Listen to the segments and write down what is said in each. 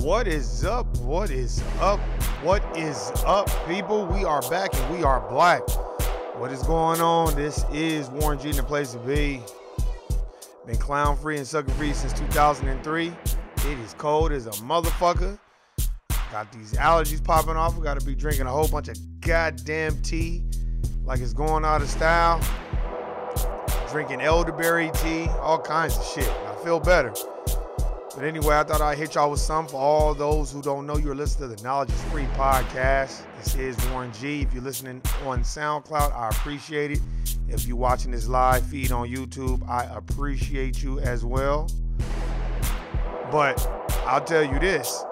What is up? What is up? What is up, people? We are back and we are black. What is going on? This is Warren G, the place to be. Been clown free and sucker free since 2003. It is cold as a motherfucker. Got these allergies popping off. We got to be drinking a whole bunch of goddamn tea like it's going out of style. Drinking elderberry tea, all kinds of shit. I feel better. But anyway, I thought I'd hit y'all with some. For all those who don't know, you're listening to the Knowledge is Free podcast. This is Warren G. If you're listening on SoundCloud, I appreciate it. If you're watching this live feed on YouTube, I appreciate you as well. But I'll tell you this.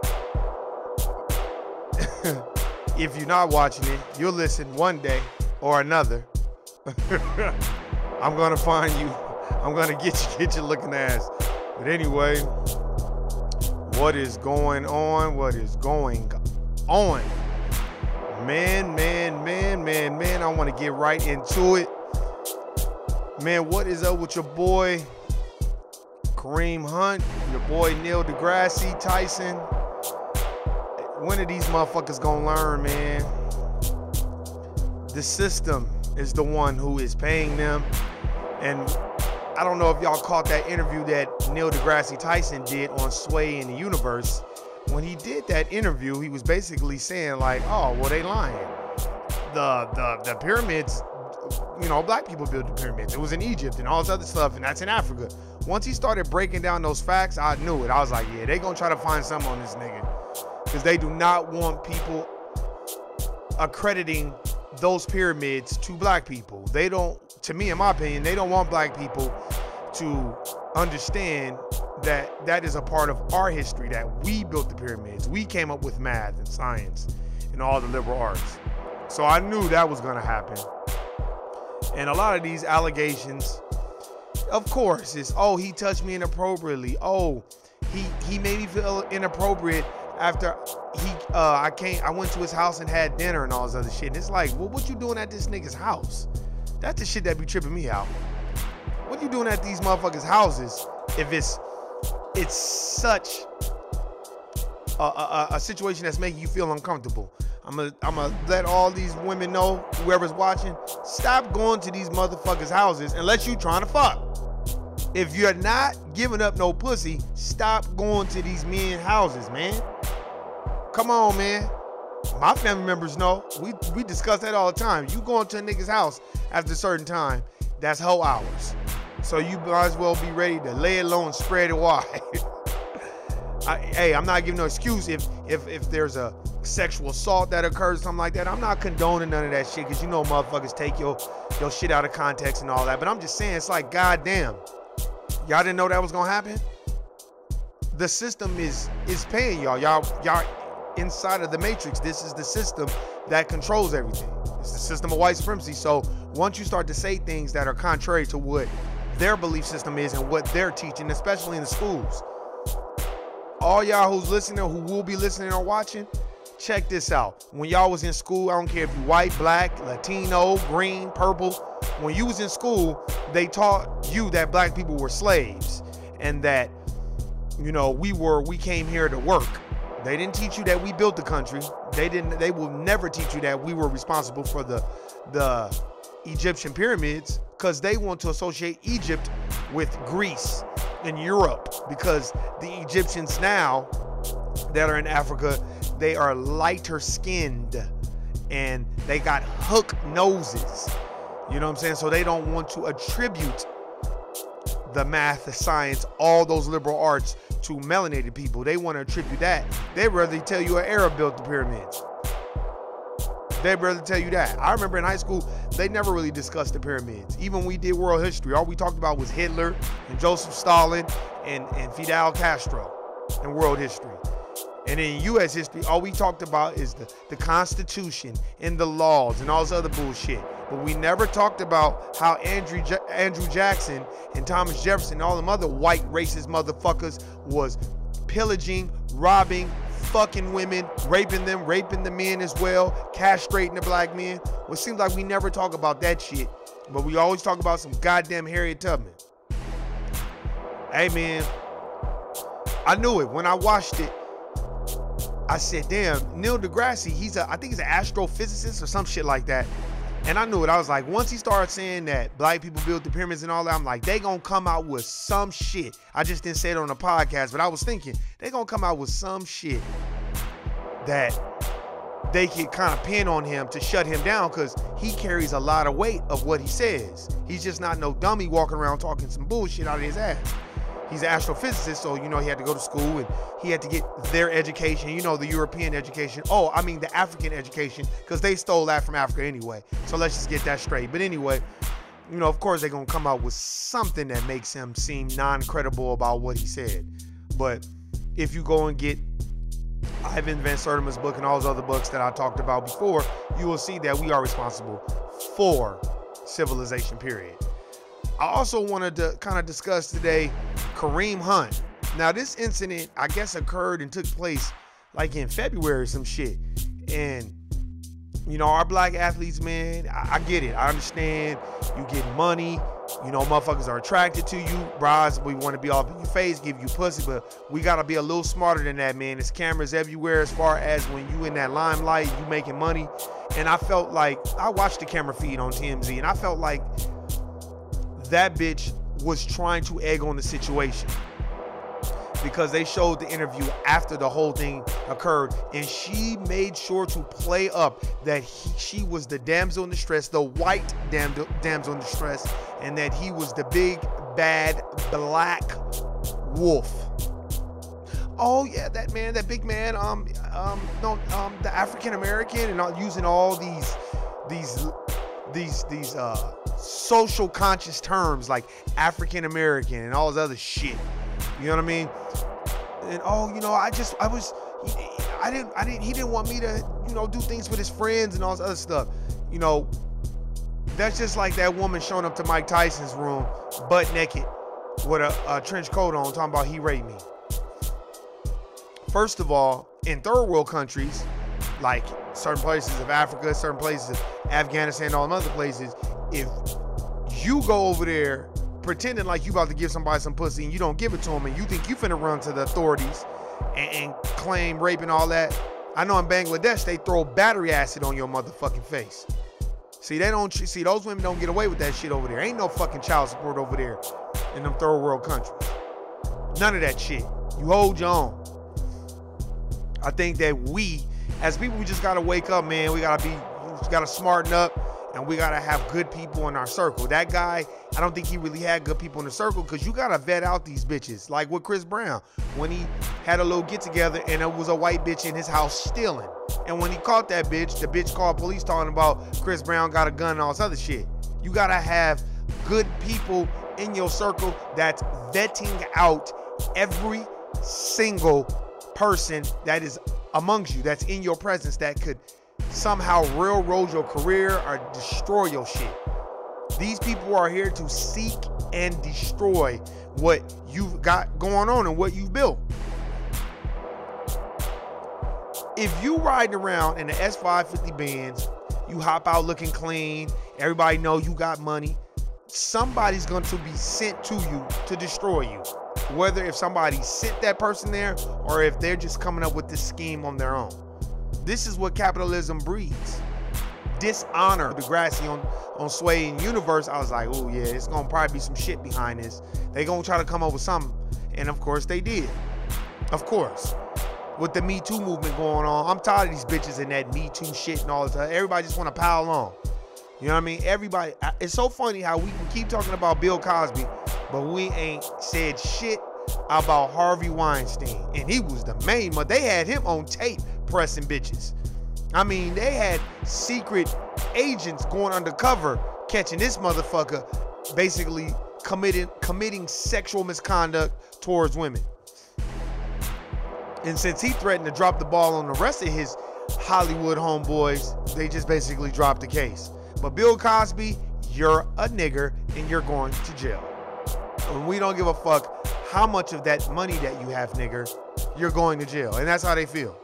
If you're not watching it, you'll listen one day or another. I'm going to find you. I'm going to get you looking ass. But anyway, what is going on? What is going on? Man, I want to get right into it. Man, what is up with your boy Kareem Hunt, your boy Neil deGrasse Tyson? When are these motherfuckers gonna learn, man? The system is the one who is paying them. And I don't know if y'all caught that interview that Neil deGrasse Tyson did on Sway in the Universe. When he did that interview, he was basically saying like, oh, well, they lying. The pyramids, you know, black people built the pyramids. It was in Egypt and all this other stuff, and that's in Africa. Once he started breaking down those facts, I knew it. I was like, yeah, they gonna try to find something on this nigga. Because they do not want people accrediting those pyramids to black people. They don't, to me, in my opinion, they don't want black people to understand that that is a part of our history, that we built the pyramids. We came up with math and science and all the liberal arts. So I knew that was going to happen. And a lot of these allegations, of course, is, oh, he touched me inappropriately. Oh, he made me feel inappropriate after I went to his house and had dinner and all this other shit. And it's like, well, what you doing at this nigga's house? That's the shit that be tripping me out. What you doing at these motherfuckers' houses if it's such a situation that's making you feel uncomfortable? I'm gonna let all these women know, whoever's watching, stop going to these motherfuckers' houses unless you trying to fuck. If you're not giving up no pussy, stop going to these men's houses, man. Come on, man. My family members know. We discuss that all the time. You going to a nigga's house after a certain time, that's hoe hours. So you might as well be ready to lay it low and spread it wide. Hey, I'm not giving no excuse if there's a sexual assault that occurs, something like that. I'm not condoning none of that shit, because you know motherfuckers take your shit out of context and all that. But I'm just saying, it's like, goddamn. Y'all didn't know that was gonna happen? The system is paying y'all. Y'all inside of the matrix. This is the system that controls everything. It's the system of white supremacy. So once you start to say things that are contrary to what their belief system is and what they're teaching, especially in the schools, all y'all who's listening, who will be listening or watching, check this out. When y'all was in school, I don't care if you white, black, Latino, green, purple, when you was in school, they taught you that black people were slaves and that, you know, we came here to work. They didn't teach you that we built the country. They will never teach you that we were responsible for the Egyptian pyramids, because they want to associate Egypt with Greece and Europe, because the Egyptians now that are in Africa, they are lighter skinned and they got hook noses. You know what I'm saying? So they don't want to attribute the math, the science, all those liberal arts to melanated people. They want to attribute that. They'd rather tell you an Arab built the pyramids. They'd rather tell you that. I remember in high school, they never really discussed the pyramids. Even when we did world history, all we talked about was Hitler and Joseph Stalin and Fidel Castro in world history. And in U.S. history, all we talked about is the Constitution and the laws and all this other bullshit. But we never talked about how Andrew Jackson and Thomas Jefferson and all them other white racist motherfuckers was pillaging, robbing, fucking women, raping them, raping the men as well, castrating the black men. Well, it seems like we never talk about that shit, but we always talk about some goddamn Harriet Tubman. Hey, man, I knew it when I watched it. I said, damn, Neil deGrasse, I think he's an astrophysicist or some shit like that. And I knew it. I was like, once he started saying that black people built the pyramids and all that, I'm like, they gonna come out with some shit. I just didn't say it on the podcast, but I was thinking, they gonna come out with some shit that they could kind of pin on him to shut him down, because he carries a lot of weight of what he says. He's just not no dummy walking around talking some bullshit out of his ass. He's an astrophysicist, so, you know, he had to go to school and he had to get their education, you know, the European education. Oh, I mean the African education, because they stole that from Africa anyway. So let's just get that straight. But anyway, you know, of course they're going to come out with something that makes him seem non-credible about what he said. But if you go and get Ivan Van Sertima's book and all those other books that I talked about before, you will see that we are responsible for civilization, period. I also wanted to kind of discuss today Kareem Hunt. Now, this incident, I guess, occurred and took place like in February or some shit. And, you know, our black athletes, man, I get it. I understand you get money. You know, motherfuckers are attracted to you. Bras, we want to be all in your face, give you pussy, but we got to be a little smarter than that, man. There's cameras everywhere as far as when you in that limelight, you making money. And I felt like, I watched the camera feed on TMZ, and I felt like that bitch was trying to egg on the situation, because they showed the interview after the whole thing occurred, and she made sure to play up that she was the damsel in distress, the white damsel in distress, and that he was the big bad black wolf. Oh yeah, that man, that big man, the African American, and using all these social conscious terms like African American and all this other shit. You know what I mean? And oh, you know, he didn't want me to, you know, do things with his friends and all this other stuff. You know, that's just like that woman showing up to Mike Tyson's room butt naked with a trench coat on, talking about he raped me. First of all, in third world countries, like certain places of Africa, certain places of Afghanistan, all them other places, if you go over there pretending like you about to give somebody some pussy and you don't give it to them, and you think you finna run to the authorities and claim rape and all that, I know in Bangladesh they throw battery acid on your motherfucking face. See, those women don't get away with that shit over there. Ain't no fucking child support over there in them third world countries. None of that shit. You hold your own. I think that we, as people, we just gotta wake up, man. We gotta smarten up, and we gotta have good people in our circle. That guy, I don't think he really had good people in the circle, because you gotta vet out these bitches. Like with Chris Brown, when he had a little get together and it was a white bitch in his house stealing. And when he caught that bitch, the bitch called police talking about Chris Brown got a gun and all this other shit. You gotta have good people in your circle that's vetting out every single person that is amongst you, that's in your presence, that could somehow railroad your career or destroy your shit. These people are here to seek and destroy what you've got going on and what you've built. If you riding around in the S550 Benz, you hop out looking clean, everybody know you got money, somebody's going to be sent to you to destroy you. Whether if somebody sent that person there or if they're just coming up with this scheme on their own. This is what capitalism breeds. Dishonor. deGrasse on Sway and Universe, I was like, oh yeah, it's gonna probably be some shit behind this. They gonna try to come up with something. And of course they did. Of course. With the Me Too movement going on, I'm tired of these bitches and that Me Too shit and all that. Everybody just wanna pile on. You know what I mean? Everybody, it's so funny how we can keep talking about Bill Cosby, but we ain't said shit about Harvey Weinstein. And he was the main one. They had him on tape pressing bitches. I mean, they had secret agents going undercover catching this motherfucker basically committing sexual misconduct towards women. And since he threatened to drop the ball on the rest of his Hollywood homeboys, they just basically dropped the case. But Bill Cosby, you're a nigger and you're going to jail. And we don't give a fuck how much of that money that you have, nigger, you're going to jail. And that's how they feel.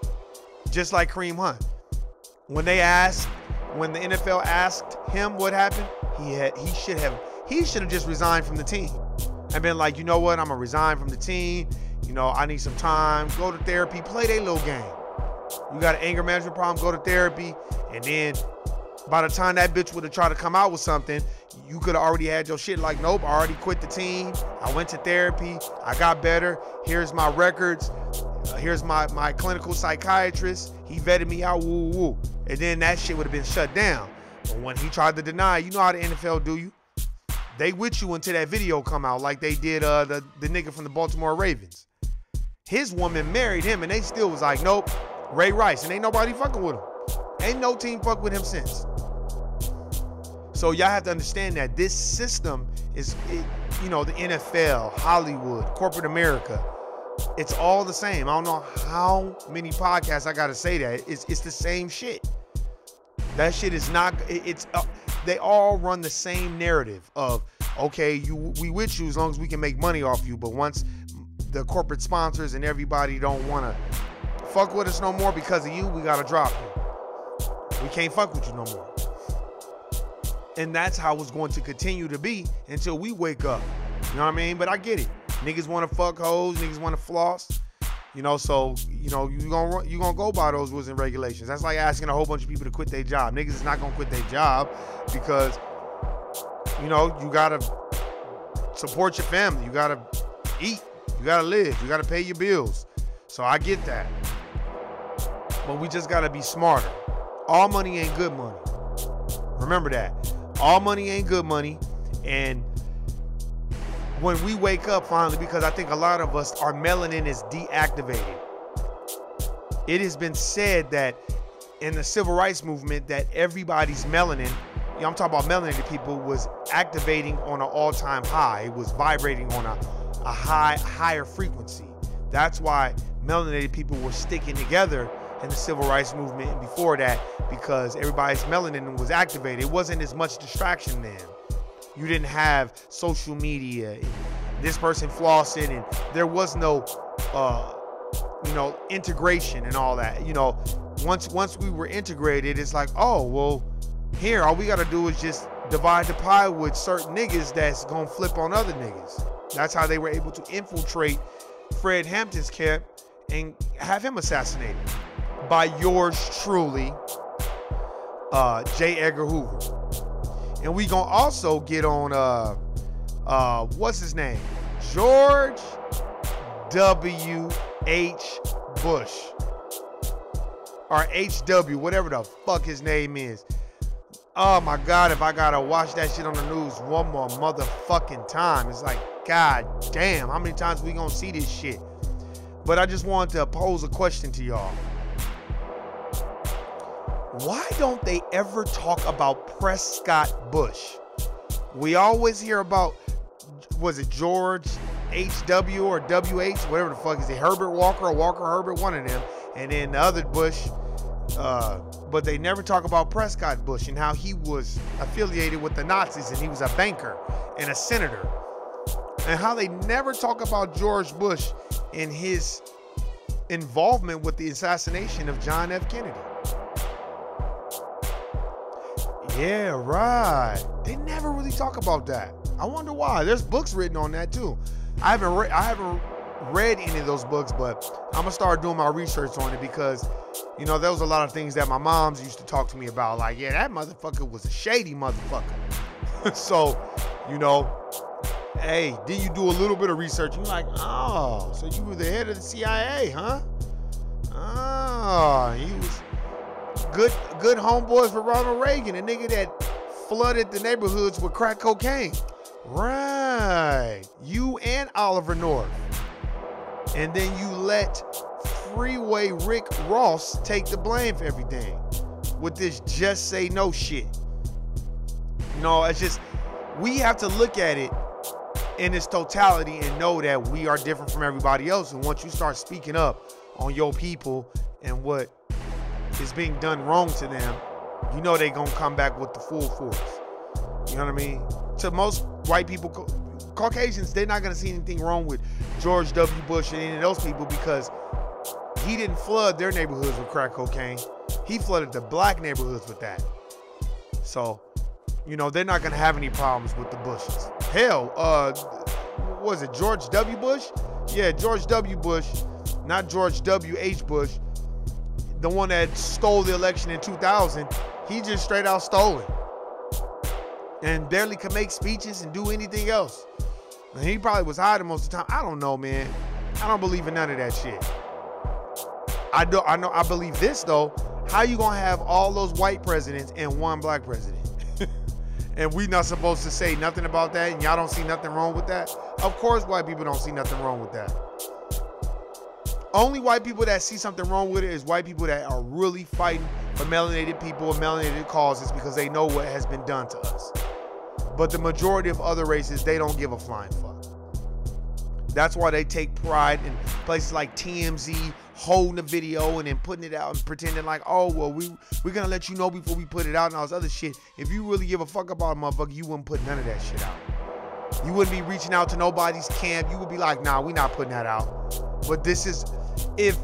Just like Kareem Hunt. When the NFL asked him what happened, he should have just resigned from the team and been like, you know what, I'm gonna resign from the team. You know, I need some time, go to therapy, play their little game. You got an anger management problem, go to therapy. And then by the time that bitch would have tried to come out with something, you could have already had your shit like, nope, I already quit the team. I went to therapy. I got better. Here's my records. Here's my clinical psychiatrist. He vetted me out, woo, woo. And then that shit would have been shut down. But when he tried to deny, you know how the NFL do you. They with you until that video come out, like they did the nigga from the Baltimore Ravens. His woman married him, and they still was like, nope, Ray Rice, and ain't nobody fucking with him. Ain't no team fuck with him since. So y'all have to understand that this system is, you know, the NFL, Hollywood, corporate America, it's all the same. I don't know how many podcasts I gotta say that. It's the same shit. That shit is not, they all run the same narrative of, okay, we with you as long as we can make money off you, but once the corporate sponsors and everybody don't want to fuck with us no more because of you, we gotta drop you. We can't fuck with you no more. And that's how it's going to continue to be until we wake up. You know what I mean? But I get it. Niggas want to fuck hoes, niggas want to floss. You know, so, you know, you gonna go by those rules and regulations. That's like asking a whole bunch of people to quit their job. Niggas is not gonna quit their job because, you know, you gotta support your family. You gotta eat. You gotta live. You gotta pay your bills. So I get that. But we just gotta be smarter. All money ain't good money. Remember that. All money ain't good money. And when we wake up finally, because I think a lot of us, our melanin is deactivated. It has been said that in the civil rights movement that everybody's melanin, you know, I'm talking about melanated people, was activating on an all-time high. It was vibrating on a higher frequency. That's why melanated people were sticking together in the civil rights movement and before that, because everybody's melanin was activated. It wasn't as much distraction then. You didn't have social media, and this person flossing, and there was no, you know, integration and all that. You know, once we were integrated, it's like, oh, well, here, all we got to do is just divide the pie with certain niggas that's going to flip on other niggas. That's how they were able to infiltrate Fred Hampton's camp and have him assassinated by yours truly, J. Edgar Hoover. And we gonna also get on what's his name? George W. H. Bush. Or HW, whatever the fuck his name is. Oh my God, if I gotta watch that shit on the news one more motherfucking time. It's like, God damn, how many times we gonna see this shit? But I just wanted to pose a question to y'all. Why don't they ever talk about Prescott Bush? We always hear about, was it George H.W. or W.H., whatever the fuck is it, Herbert Walker or Walker Herbert, one of them, and then the other Bush, but they never talk about Prescott Bush and how he was affiliated with the Nazis and he was a banker and a senator, and how they never talk about George Bush and his involvement with the assassination of John F. Kennedy. Yeah, right. They never really talk about that. I wonder why. There's books written on that too. I haven't read any of those books, but I'm gonna start doing my research on it because, you know, there was a lot of things that my moms used to talk to me about. Like, yeah, that motherfucker was a shady motherfucker. So, you know, hey, then you do a little bit of research. You're like, oh, so you were the head of the CIA, huh? Oh, he was good homeboys for Ronald Reagan, a nigga that flooded the neighborhoods with crack cocaine. Right. You and Oliver North. And then you let Freeway Rick Ross take the blame for everything with this just say no shit. No, it's just, we have to look at it in its totality and know that we are different from everybody else. And once you start speaking up on your people and what is being done wrong to them, you know they gonna come back with the full force. You know what I mean? To most white people, Caucasians, they're not gonna see anything wrong with George W. Bush and any of those people because he didn't flood their neighborhoods with crack cocaine. He flooded the black neighborhoods with that. So, you know, they're not gonna have any problems with the Bushes. Hell, was it George W. Bush? Yeah, George W. Bush, not George W. H. Bush. the one that stole the election in 2000, he just straight out stole it. And barely could make speeches and do anything else. And he probably was hiding most of the time. I don't know, man. I don't believe in none of that shit. I believe this though. How you gonna have all those white presidents and one black president? And we not supposed to say nothing about that, and y'all don't see nothing wrong with that? Of course white people don't see nothing wrong with that. Only white people that see something wrong with it is white people that are really fighting for melanated people and melanated causes because they know what has been done to us. But the majority of other races, they don't give a flying fuck. That's why they take pride in places like TMZ holding the video and then putting it out and pretending like, oh, well, we're gonna let you know before we put it out and all this other shit. If you really give a fuck about a motherfucker, you wouldn't put none of that shit out. You wouldn't be reaching out to nobody's camp. You would be like, nah, we're not putting that out. But this is, if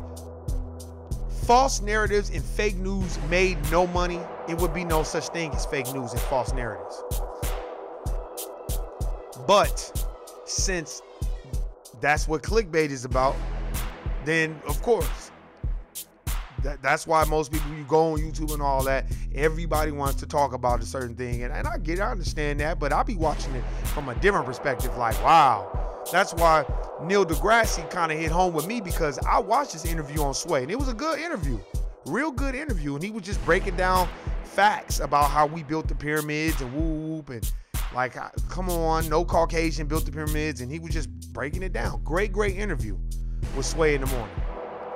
false narratives and fake news made no money, it would be no such thing as fake news and false narratives. But since that's what clickbait is about, then of course, that's why most people, you go on YouTube and all that, everybody wants to talk about a certain thing. And I get it, I understand that, but I'll be watching it from a different perspective, like, wow. That's why Neil deGrasse kind of hit home with me, because I watched this interview on Sway, and it was a good interview, real good interview. And he was just breaking down facts about how we built the pyramids and whoop, and like, come on, no Caucasian built the pyramids, and he was just breaking it down. Great interview with Sway in the morning.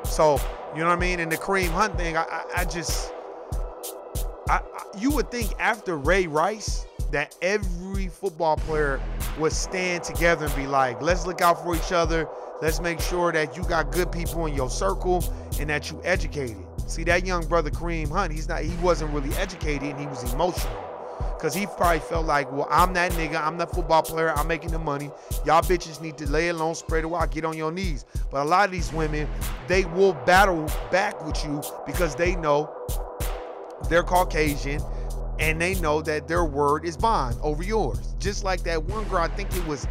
So, you know what I mean? And the Kareem Hunt thing, you would think after Ray Rice that every football player would stand together and be like, let's look out for each other. Let's make sure that you got good people in your circle and that you educated. See, that young brother Kareem Hunt, he wasn't really educated, and he was emotional. Because he probably felt like, well, I'm that nigga, I'm that football player, I'm making the money. Y'all bitches need to lay alone, spread it wide, get on your knees. But a lot of these women, they will battle back with you because they know they're Caucasian and they know that their word is bond over yours. Just like that one girl, I think it was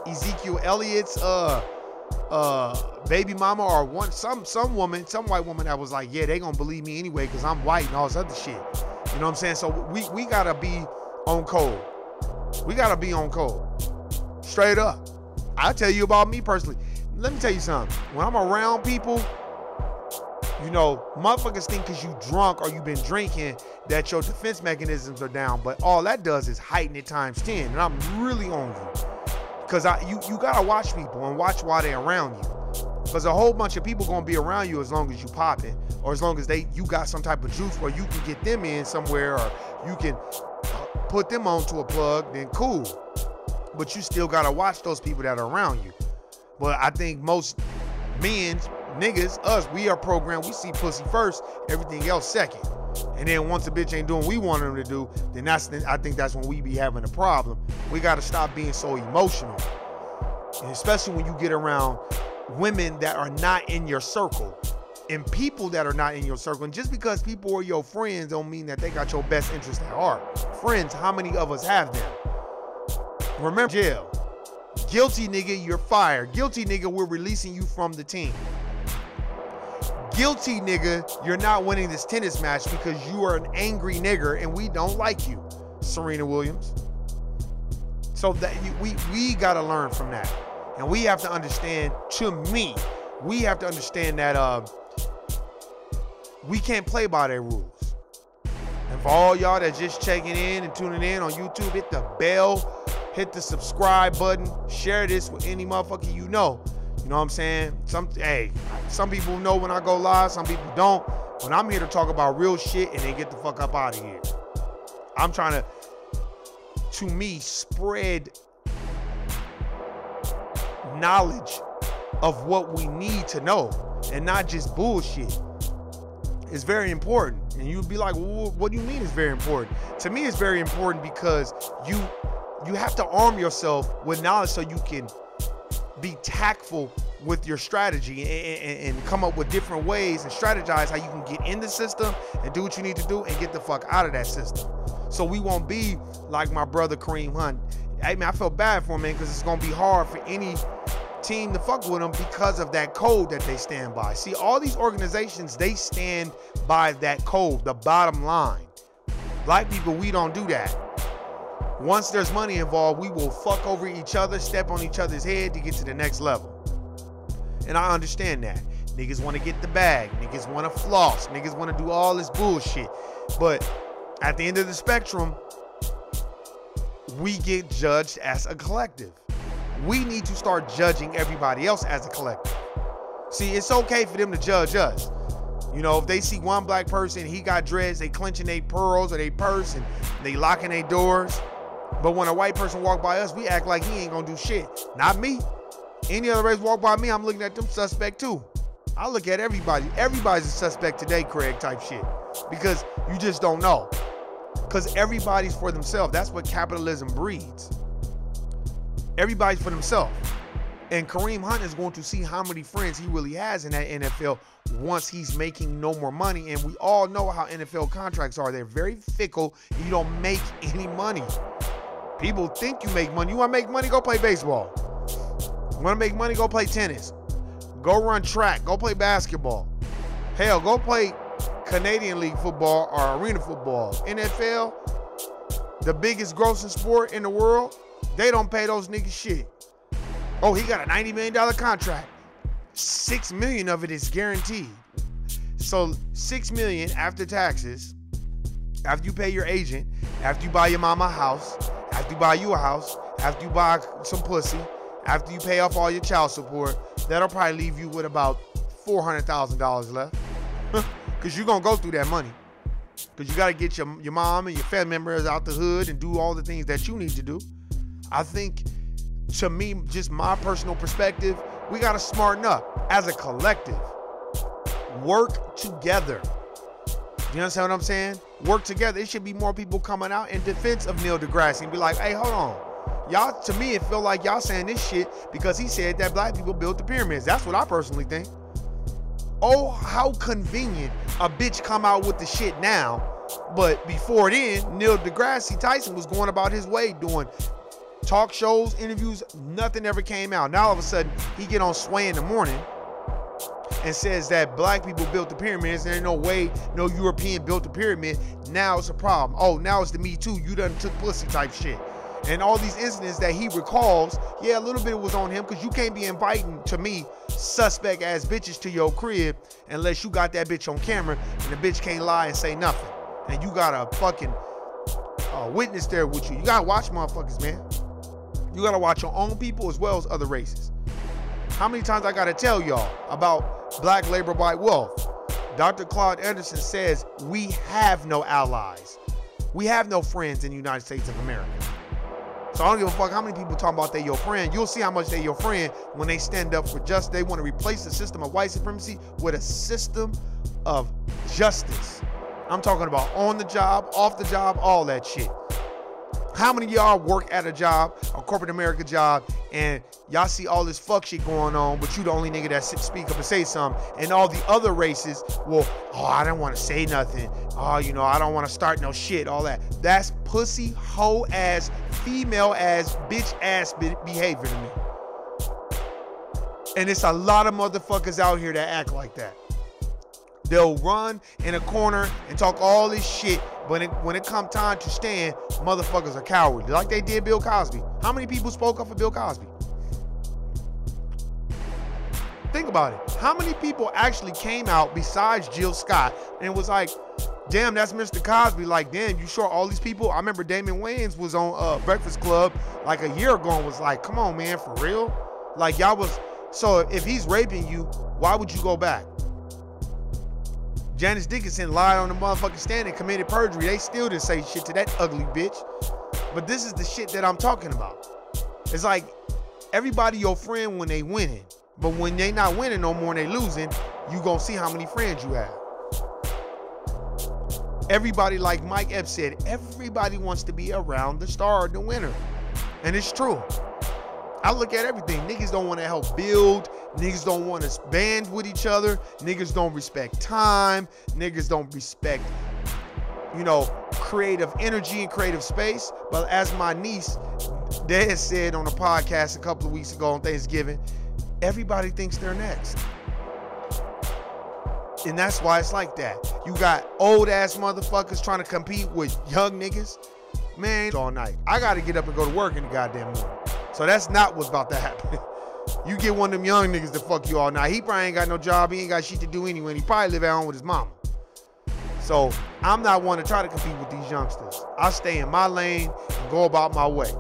Ezekiel Elliott's baby mama, or some woman, some white woman that was like, yeah, they gonna believe me anyway because I'm white and all this other shit. You know what I'm saying? So we gotta be on code. We gotta be on code. Straight up. I'll tell you about me personally. Let me tell you something. When I'm around people, you know, motherfuckers think because you drunk or you've been drinking that your defense mechanisms are down. But all that does is heighten it times 10. And I'm really on you. Because you gotta watch people and watch why they're around you. Because a whole bunch of people gonna be around you as long as you popping, or as long as you got some type of juice where you can get them in somewhere, or you can put them onto a plug, then cool. But you still gotta watch those people that are around you. But I think most men, niggas, us, we are programmed, we see pussy first, everything else second. And then once a bitch ain't doing what we want them to do, then I think that's when we be having a problem. We gotta stop being so emotional. And especially when you get around women that are not in your circle and people that are not in your circle. And just because people are your friends don't mean that they got your best interest at heart. Friends, how many of us have them? Remember, jail. Guilty nigga, you're fired. Guilty nigga, we're releasing you from the team. Guilty nigga, you're not winning this tennis match because you are an angry nigger and we don't like you, Serena Williams. So that we gotta learn from that. And we have to understand, to me, we have to understand that we can't play by their rules. And for all y'all that's just checking in and tuning in on YouTube, hit the bell, hit the subscribe button, share this with any motherfucker you know. You know what I'm saying? Some people know when I go live, some people don't. But I'm here to talk about real shit and then get the fuck up out of here. I'm trying to me, spread knowledge of what we need to know and not just bullshit. It's very important. And you'd be like, well, what do you mean it's very important? To me, it's very important because you have to arm yourself with knowledge so you can be tactful with your strategy and come up with different ways and strategize how you can get in the system and do what you need to do and get the fuck out of that system. So we won't be like my brother Kareem Hunt. I mean, I feel bad for him, man, because it's going to be hard for any team to fuck with them because of that code that they stand by. See, all these organizations, they stand by that code, the bottom line. Black people, we don't do that. Once there's money involved, we will fuck over each other, step on each other's head to get to the next level. And I understand that. Niggas want to get the bag. Niggas want to floss. Niggas want to do all this bullshit. But at the end of the spectrum, we get judged as a collective. We need to start judging everybody else as a collective. See, it's okay for them to judge us. You know, if they see one black person, he got dreads, they clenching their pearls or their purse and they locking their doors. But when a white person walk by us, we act like he ain't gonna do shit. Not me. Any other race walk by me, I'm looking at them suspect too. I look at everybody. Everybody's a suspect today, Craig, type shit. Because you just don't know. Because everybody's for themselves. That's what capitalism breeds. Everybody's for themselves. And Kareem Hunt is going to see how many friends he really has in that NFL once he's making no more money. And we all know how NFL contracts are. They're very fickle. You don't make any money. People think you make money. You want to make money? Go play baseball. You want to make money? Go play tennis. Go run track. Go play basketball. Hell, go play Canadian League football or arena football. NFL, the biggest grossing sport in the world, they don't pay those niggas shit. Oh, he got a $90 million contract. $6 million of it is guaranteed. So $6 million after taxes, after you pay your agent, after you buy your mama a house, after you buy you a house, after you buy some pussy, after you pay off all your child support, that'll probably leave you with about $400,000 left. Because you're going to go through that money. Because you got to get your mom and your family members out the hood and do all the things that you need to do. I think, to me, just my personal perspective, we got to smarten up as a collective. Work together. You understand what I'm saying? Work together. It should be more people coming out in defense of Neil deGrasse and be like, hey, hold on. Y'all, to me, it feel like y'all saying this shit because he said that black people built the pyramids. That's what I personally think. Oh, how convenient a bitch come out with the shit now. But before then, Neil deGrasse Tyson was going about his way doing talk shows, interviews, nothing ever came out. Now all of a sudden, he get on Sway in the morning and says that black people built the pyramids. There ain't no way no European built the pyramid. Now it's a problem. Oh, now it's the Me Too. You done took pussy type shit. And all these incidents that he recalls, yeah, a little bit was on him because you can't be inviting, to me, suspect ass bitches to your crib unless you got that bitch on camera and the bitch can't lie and say nothing. And you got a fucking witness there with you. You got to watch motherfuckers, man. You got to watch your own people as well as other races. How many times I got to tell y'all about black labor white wealth? Dr. Claude Anderson says we have no allies. We have no friends in the United States of America. So I don't give a fuck how many people talking about they your friend. You'll see how much they your friend when they stand up for justice. They want to replace the system of white supremacy with a system of justice. I'm talking about on the job, off the job, all that shit. How many of y'all work at a job, a corporate America job, and y'all see all this fuck shit going on, but you the only nigga that speak up and say something, and all the other races, well, oh, I don't want to say nothing. Oh, you know, I don't want to start no shit, all that. That's pussy, hoe ass, female ass, bitch ass behavior to me. And it's a lot of motherfuckers out here that act like that. They'll run in a corner and talk all this shit, but when it come time to stand, motherfuckers are cowardly, like they did Bill Cosby. How many people spoke up for Bill Cosby? Think about it. How many people actually came out besides Jill Scott and was like, damn, that's Mr. Cosby. Like, damn, you sure all these people? I remember Damon Wayans was on Breakfast Club like a year ago and was like, come on, man, for real? Like, y'all was, so if he's raping you, why would you go back? Janice Dickinson lied on the motherfucking stand and committed perjury. They still didn't say shit to that ugly bitch. But this is the shit that I'm talking about. It's like everybody your friend when they winning. But when they not winning no more and they losing, you gonna see how many friends you have. Everybody, like Mike Epps said, everybody wants to be around the star, the winner. And it's true. I look at everything. Niggas don't want to help build. Niggas don't want to band with each other. Niggas don't respect time. Niggas don't respect, you know, creative energy and creative space. But as my niece Dad said on a podcast a couple of weeks ago on Thanksgiving, everybody thinks they're next. And that's why it's like that. You got old ass motherfuckers trying to compete with young niggas. Man, all night. I got to get up and go to work in the goddamn morning. So that's not what's about to happen. You get one of them young niggas to fuck you all night. He probably ain't got no job. He ain't got shit to do anyway. He probably live at home with his mama. So I'm not one to try to compete with these youngsters. I stay in my lane and go about my way.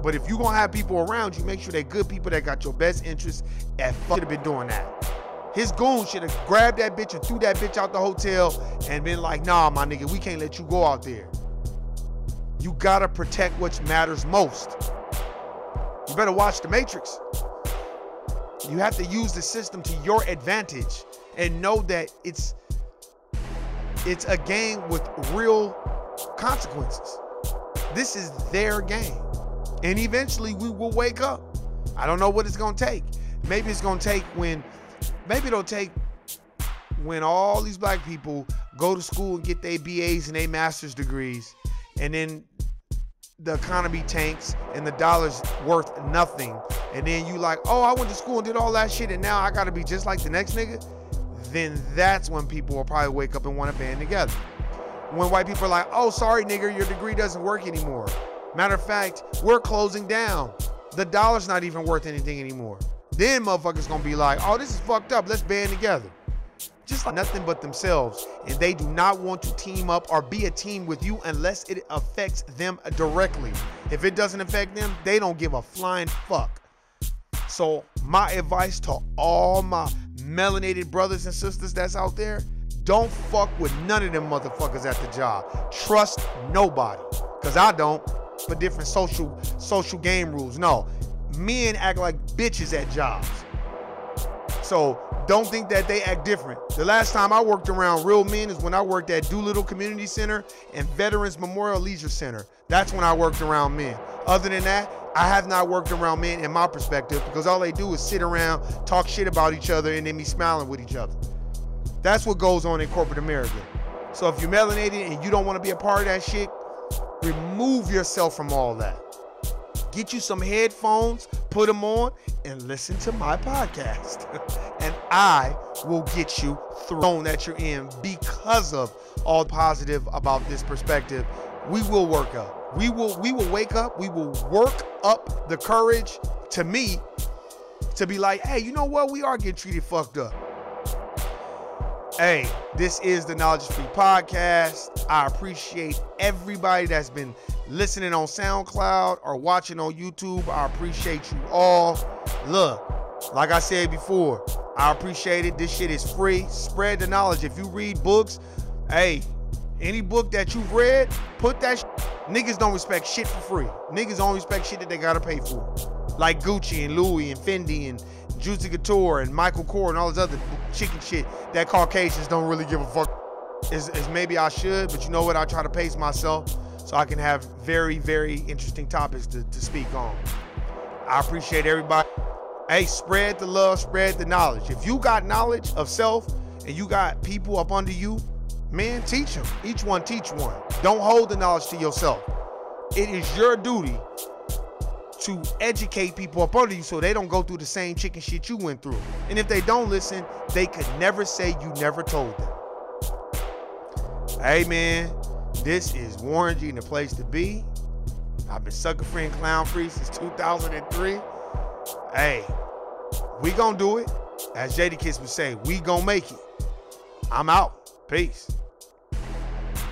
But if you gonna have people around you, make sure they're good people that got your best interests. And fuck have been doing that. His goon should have grabbed that bitch and threw that bitch out the hotel and been like, nah, my nigga, we can't let you go out there. You gotta protect what matters most. You better watch The Matrix. You have to use the system to your advantage and know that it's a game with real consequences. This is their game. And eventually we will wake up. I don't know what it's gonna take. Maybe it's gonna take maybe it'll take when all these black people go to school and get their BAs and their master's degrees, and then the economy tanks and the dollar's worth nothing. And then you like, oh, I went to school and did all that shit and now I gotta be just like the next nigga. Then that's when people will probably wake up and want to band together. When white people are like, oh, sorry, nigga, your degree doesn't work anymore. Matter of fact, we're closing down. The dollar's not even worth anything anymore. Then motherfuckers gonna be like, oh, this is fucked up. Let's band together. Just like nothing but themselves. And they do not want to team up or be a team with you unless it affects them directly. If it doesn't affect them, they don't give a flying fuck. So my advice to all my melanated brothers and sisters that's out there, don't fuck with none of them motherfuckers at the job. Trust nobody. Cause I don't, for different social game rules. No, men act like bitches at jobs. So don't think that they act different. The last time I worked around real men is when I worked at Doolittle Community Center and Veterans Memorial Leisure Center. That's when I worked around men. Other than that, I have not worked around men in my perspective, because all they do is sit around, talk shit about each other, and then be smiling with each other. That's what goes on in corporate America. So if you're melanated and you don't want to be a part of that shit, remove yourself from all that. Get you some headphones, put them on, and listen to my podcast. And I will get you through that you're in because of all positive about this perspective. We will work up. We will wake up. We will work up the courage to me to be like, hey, you know what? We are getting treated fucked up. Hey, this is the Knowledge is Free podcast. I appreciate everybody that's been listening on SoundCloud or watching on YouTube. I appreciate you all. Look, like I said before, I appreciate it. This shit is free. Spread the knowledge. If you read books, hey, any book that you've read, put that niggas don't respect shit for free. Niggas only respect shit that they gotta pay for. Like Gucci and Louis and Fendi and Juicy Couture and Michael Kors and all this other chicken shit that Caucasians don't really give a fuck. Is maybe I should, but you know what? I try to pace myself so I can have very, very interesting topics to speak on. I appreciate everybody. Hey, spread the love, spread the knowledge. If you got knowledge of self and you got people up under you, man, teach them. Each one teach one. Don't hold the knowledge to yourself. It is your duty to educate people up under you so they don't go through the same chicken shit you went through. And if they don't listen, they could never say you never told them. Hey man, this is Warren G and the place to be. I've been sucker free and clown free since 2003. Hey, we gonna do it. As Jadakiss would say, we gonna make it. I'm out. Peace.